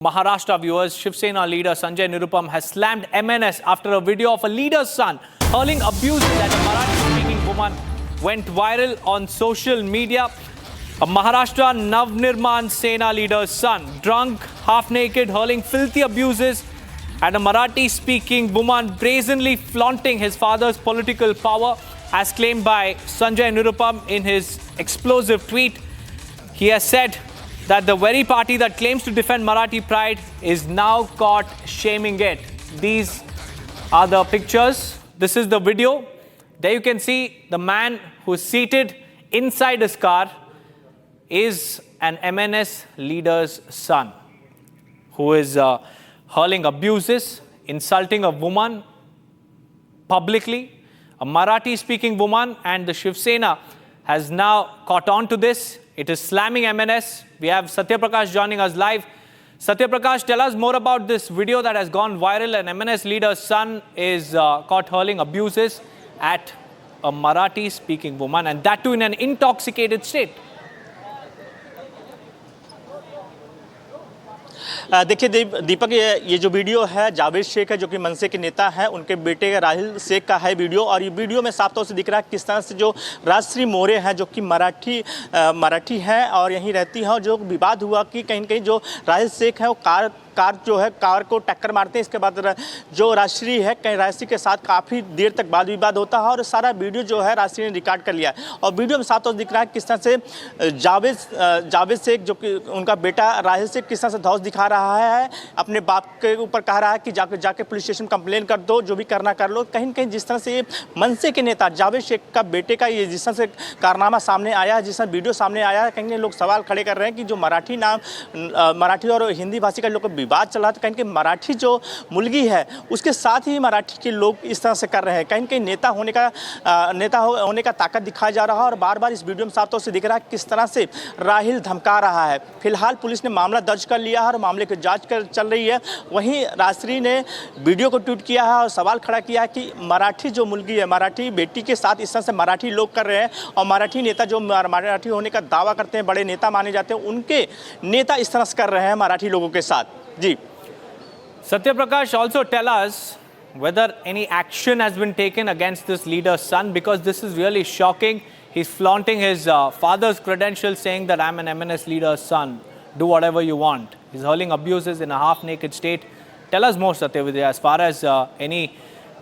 Maharashtra viewers, Shiv Sena leader Sanjay Nirupam has slammed MNS after a video of a leader's son hurling abuses at a Marathi-speaking woman went viral on social media. A Maharashtra Navnirman Sena leader's son, drunk, half-naked, hurling filthy abuses at a Marathi-speaking woman, brazenly flaunting his father's political power, as claimed by Sanjay Nirupam in his explosive tweet. He has said that the very party that claims to defend Marathi pride is now caught shaming it. These are the pictures. This is the video. There you can see the man who is seated inside his car is an MNS leader's son who is hurling abuses, insulting a woman publicly, a Marathi-speaking woman, and the Shiv Sena has now caught on to this. It is slamming MNS. We have Satya Prakash joining us live. Satya Prakash, tell us more about this video that has gone viral. An MNS leader's son is caught hurling abuses at a Marathi-speaking woman, and that too in an intoxicated state. देखिए दीपक, ये जो video है जावेद शेख है जो कि मनसे के नेता हैं, उनके बेटे राहिल शेख का है वीडियो। और ये वीडियो में साफ तौर से दिख रहा है किस तरह से जो राजश्री मोरे हैं जो कि मराठी हैं और यहीं रहती हैं, और जो विवाद हुआ कि कहीं न कहीं जो राहिल शेख है वो कार को टक्कर मारते हैं। इसके बाद जो राजश्री है कहीं राजश्री के साथ काफ़ी देर तक वाद विवाद होता है और सारा वीडियो जो है राजश्री ने रिकॉर्ड कर लिया है। और वीडियो में साफ तौर से दिख रहा है किस तरह से जावेद शेख जो कि उनका बेटा राहिल शेख किस तरह से धौंस दिखा रहा है, अपने बाप के ऊपर कह रहा है कि जाके पुलिस स्टेशन कंप्लेन कर दो, जो भी करना कर लो। कहीं न कहीं जिस तरह से मनसे के नेता जावेद शेख का बेटे का ये जिस तरह से कारनामा सामने आया है, जिस तरह वीडियो सामने आया है, कहीं लोग सवाल खड़े कर रहे हैं कि जो मराठी और हिंदी भाषी का लोग विवाद चल रहा था, कहीं मराठी जो मुलगी है उसके साथ ही मराठी के लोग इस तरह से कर रहे हैं। कहीं नेता होने का ताकत दिखाया जा रहा है। और बार बार इस वीडियो में साफ तौर से दिख रहा है किस तरह से राहिल धमका रहा है। फिलहाल पुलिस ने मामला दर्ज कर लिया है और मामले की जांच चल रही है। वहीं राजश्री ने वीडियो को ट्वीट किया है और सवाल खड़ा किया है कि मराठी जो मुलगी है, मराठी बेटी के साथ इस तरह से मराठी लोग कर रहे हैं। और मराठी नेता जो मराठी होने का दावा करते हैं, बड़े नेता माने जाते हैं, उनके नेता इस तरह से कर रहे हैं मराठी लोगों के साथ। जी Satya Prakash, also tell us whether any action has been taken against this leader's son, because this is really shocking. He's flaunting his father's credentials, saying that I'm an MNS leader's son. Do whatever you want. He's hurling abuses in a half-naked state. Tell us more, Satya Vidya, as far as any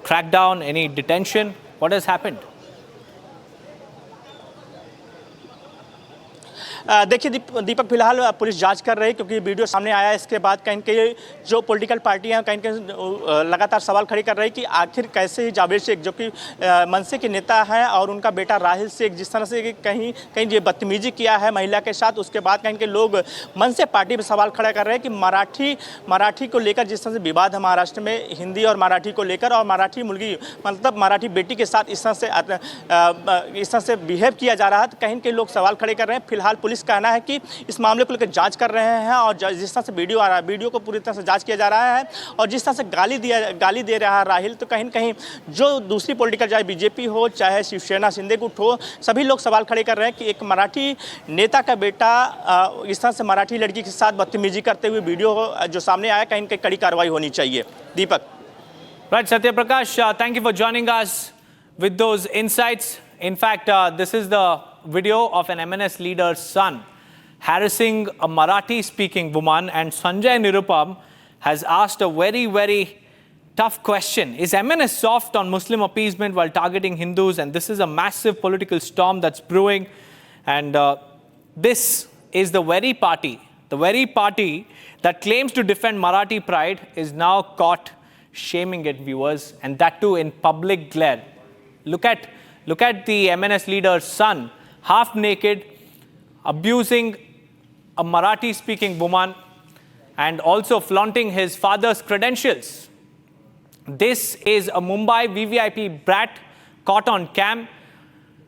crackdown, any detention, what has happened? देखिए दीपक, फिलहाल police जांच कर रही है क्योंकि video सामने आया है। इसके बाद कहीं कहीं जो पॉलिटिकल पार्टियां कहीं लगातार सवाल खड़े कर रही कि आखिर कैसे ही जावेद शेख जो कि मनसे के नेता हैं और उनका बेटा राहिल शेख जिस तरह से कहीं ये बदतमीजी किया है महिला के साथ, उसके बाद कहीं के लोग मनसे पार्टी पर सवाल खड़ा कर रहे हैं कि मराठी को लेकर जिस तरह से विवाद है महाराष्ट्र में हिंदी और मराठी को लेकर, और मराठी मुलगी मतलब मराठी बेटी के साथ इस तरह से बिहेव किया जा रहा है, तो कहीं के लोग सवाल खड़े कर रहे हैं। फिलहाल पुलिस कहना है कि इस मामले को लेकर जांच कर रहे हैं और जिस तरह से वीडियो आ रहा है, वीडियो को पूरी तरह से जांच किया जा रहा है। और जिस तरह से गाली दे रहा है राहिल, तो कहीं न कहीं जो दूसरी पॉलिटिकल, चाहे बीजेपी हो चाहे शिवसेना शिंदे गुट हो, सभी लोग सवाल खड़े कर रहे हैं कि एक मराठी नेता का बेटा इस तरह से मराठी लड़की के साथ बदतमीजी करते हुए वीडियो जो सामने आया, कहीं कड़ी कार्रवाई होनी चाहिए। दीपक। Right, Satya Prakash, thank you for joining us with those insights. In fact, this is the video of an MNS leader's son harassing a Marathi-speaking woman, and Sanjay Nirupam has asked a very, very tough question. Is MNS soft on Muslim appeasement while targeting Hindus? And this is a massive political storm that's brewing. And this is the very party that claims to defend Marathi pride is now caught shaming it, viewers, and that too in public glare. Look at the MNS leader's son, half naked, abusing a Marathi-speaking woman and also flaunting his father's credentials. This is a Mumbai VVIP brat caught on cam,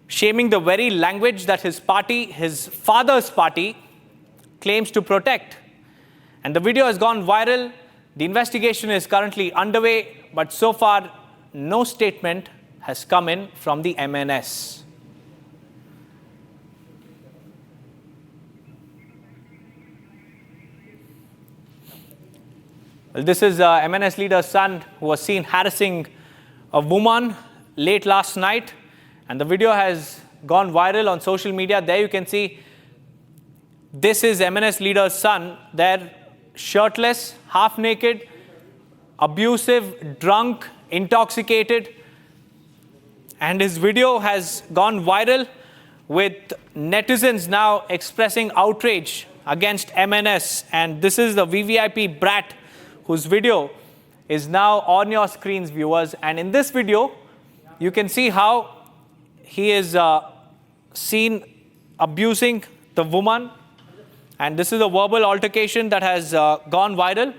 shaming the very language that his father's party, claims to protect. And the video has gone viral. The investigation is currently underway, but so far, no statement has come in from the MNS. Well, this is MNS leader's son who was seen harassing a woman late last night, and the video has gone viral on social media. There you can see this is MNS leader's son. They're shirtless, half naked, abusive, drunk, intoxicated, and his video has gone viral with netizens now expressing outrage against MNS. And this is the VVIP brat whose video is now on your screens, viewers. And in this video, you can see how he is seen abusing the woman. And this is a verbal altercation that has gone viral.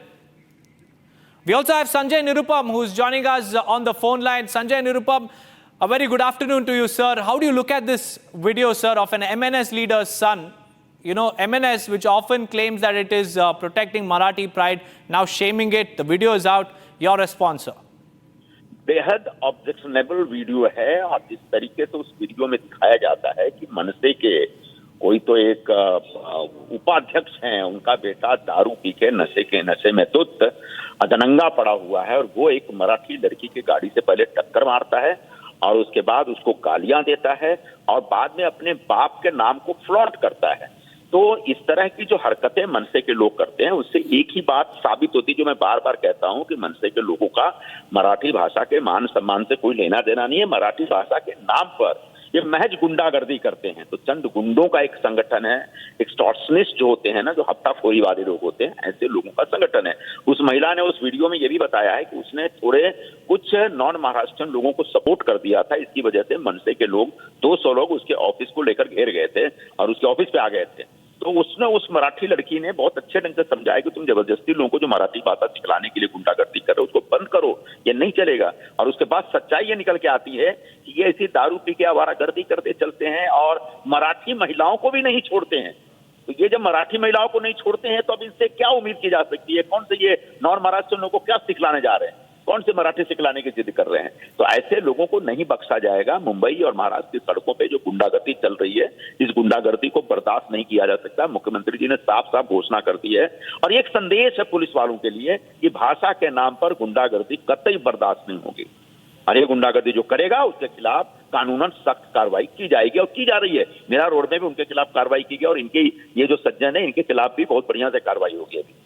We also have Sanjay Nirupam, who's joining us on the phone line. Sanjay Nirupam, a very good afternoon to you, sir. How do you look at this video, sir, of an MNS leader's son? You know, MNS, which often claims that it is protecting Marathi pride, now shaming it. The video is out. Your response, sir? बेहद objectionable video है और जिस तरीके से उस video में दिखाया जाता है कि मनसे के कोई तो एक उपाध्यक्ष हैं, उनका बेटा दारू पी के नशे में धुत अधनंगा पड़ा हुआ है और वो एक मराठी लड़की की गाड़ी से पहले टक्कर मारता है और उसके बाद उसको गालियां देता है और बाद में अपने बाप के नाम को फ्लॉन्ट करता है। तो इस तरह की जो हरकतें मनसे के लोग करते हैं उससे एक ही बात साबित होती है, जो मैं बार बार कहता हूं कि मनसे के लोगों का मराठी भाषा के मान सम्मान से कोई लेना देना नहीं है। मराठी भाषा के नाम पर ये महज गुंडागर्दी करते हैं। तो चंद गुंडों का एक संगठन है, एक्सटॉर्शनिस्ट जो होते हैं ना, जो हफ्ताखोरी वाले लोग होते हैं, ऐसे लोगों का संगठन है। उस महिला ने उस वीडियो में ये भी बताया है कि उसने थोड़े कुछ नॉन महाराष्ट्रियन लोगों को सपोर्ट कर दिया था, इसकी वजह से मनसे के लोग 200 लोग उसके ऑफिस को लेकर घेर गए थे और उसके ऑफिस पे आ गए थे। तो उसने उस मराठी लड़की ने बहुत अच्छे ढंग से समझाया कि तुम जबरदस्ती लोगों को जो मराठी भाषा सिखलाने के लिए गुंडागर्दी कर रहे हो उसको बंद करो, ये नहीं चलेगा। और उसके बाद सच्चाई ये निकल के आती है कि ये ऐसी दारू पी के आवारागर्दी करते चलते हैं और मराठी महिलाओं को भी नहीं छोड़ते हैं। तो ये जब मराठी महिलाओं को नहीं छोड़ते हैं तो अब इससे क्या उम्मीद की जा सकती है? कौन से ये नॉन महाराष्ट्र लोगों को क्या सिखलाने जा रहे हैं? कौन से मराठी सिखलाने की जिद कर रहे हैं? तो ऐसे लोगों को नहीं बख्शा जाएगा। मुंबई और महाराष्ट्र की सड़कों पे जो गुंडागर्दी चल रही है, इस गुंडागर्दी को बर्दाश्त नहीं किया जा सकता। मुख्यमंत्री जी ने साफ साफ घोषणा कर दी है और एक संदेश है पुलिस वालों के लिए कि भाषा के नाम पर गुंडागर्दी कतई बर्दाश्त नहीं होगी और ये गुंडागर्दी जो करेगा उसके खिलाफ कानूनन सख्त कार्रवाई की जाएगी और की जा रही है। मेरा रोड में भी उनके खिलाफ कार्रवाई की गई और इनके ये जो सज्जन है इनके खिलाफ भी बहुत बढ़िया से कार्रवाई होगी अभी।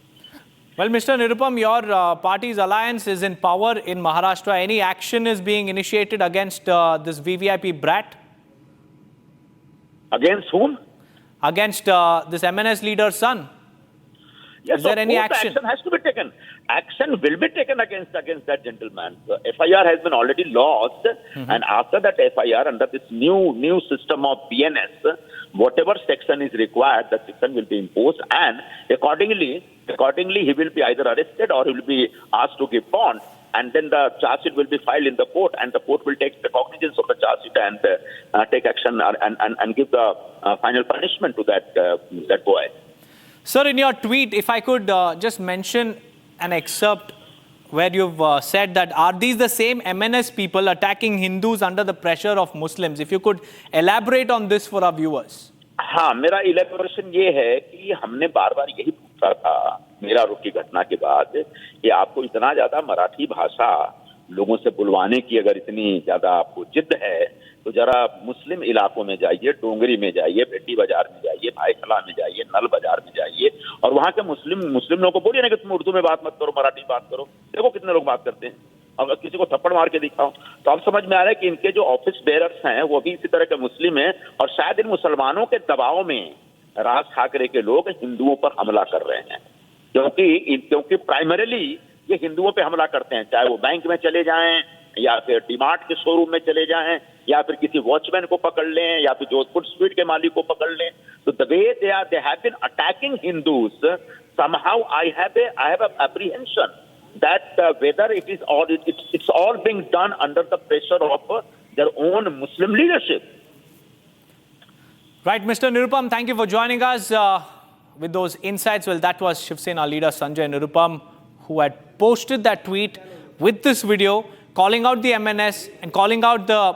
Well, Mr. Nirupam, your party's alliance is in power in Maharashtra. Any action is being initiated against this VVIP brat? Against whom? Against this MNS leader's son. Yes, is there any action? Action has to be taken. Action will be taken against that gentleman. The FIR has been already lodged, and after that FIR, under this new system of BNS, whatever section is required, that section will be imposed, and accordingly he will be either arrested or he will be asked to give bond, and then the charge sheet will be filed in the court, and the court will take the cognizance of the charge sheet and take action and give the final punishment to that boy. Sir, in your tweet, if I could just mention an excerpt where you've said that, are these the same MNS people attacking Hindus under the pressure of Muslims? If you could elaborate on this for our viewers. हाँ, मेरा elaboration ये है कि हमने बार बार यही पूछा था मेरा रुख की घटना के बाद कि आपको इतना ज्यादा मराठी भाषा लोगों से बुलवाने की अगर इतनी ज्यादा आपको जिद है तो जरा मुस्लिम इलाकों में जाइए, डोंगरी में जाइए, भेटी बाजार में जाइए, भाईखला में जाइए, नल बाजार में जाइए और वहाँ के मुस्लिम लोगों को बोलिए ना कि तुम उर्दू में बात मत करो, मराठी बात करो। देखो कितने लोग बात करते हैं। अगर किसी को थप्पड़ मार के दिखाओ तो अब समझ में आ रहा है कि इनके जो ऑफिस बेयरर्स हैं वो भी इसी तरह के मुस्लिम हैं और शायद इन मुसलमानों के दबाव में राज ठाकरे के लोग हिंदुओं पर हमला कर रहे हैं, क्योंकि प्राइमरीली ये हिंदुओं पे हमला करते हैं, चाहे वो बैंक में चले जाएं या फिर डीमार्ट के शोरूम में चले जाएं या फिर किसी वॉचमैन को पकड़ लें या फिर जोधपुर स्वीट के मालिक को पकड़ लें। तो the way they have been attacking Hindus, somehow I have a apprehension that whether it's all being done under the pressure of their own Muslim leadership. Right, Mr. Nirupam, thank you for joining us with those insights. Well, that was Shiv Sena leader Sanjay Nirupam, who had posted that tweet with this video, calling out the MNS and calling out the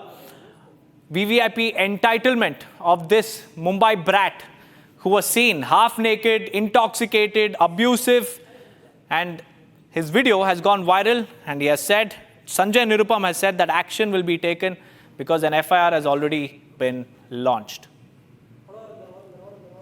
VVIP entitlement of this Mumbai brat who was seen half naked, intoxicated, abusive, and His video has gone viral and he has said, Sanjay Nirupam has said that action will be taken because an FIR has already been launched.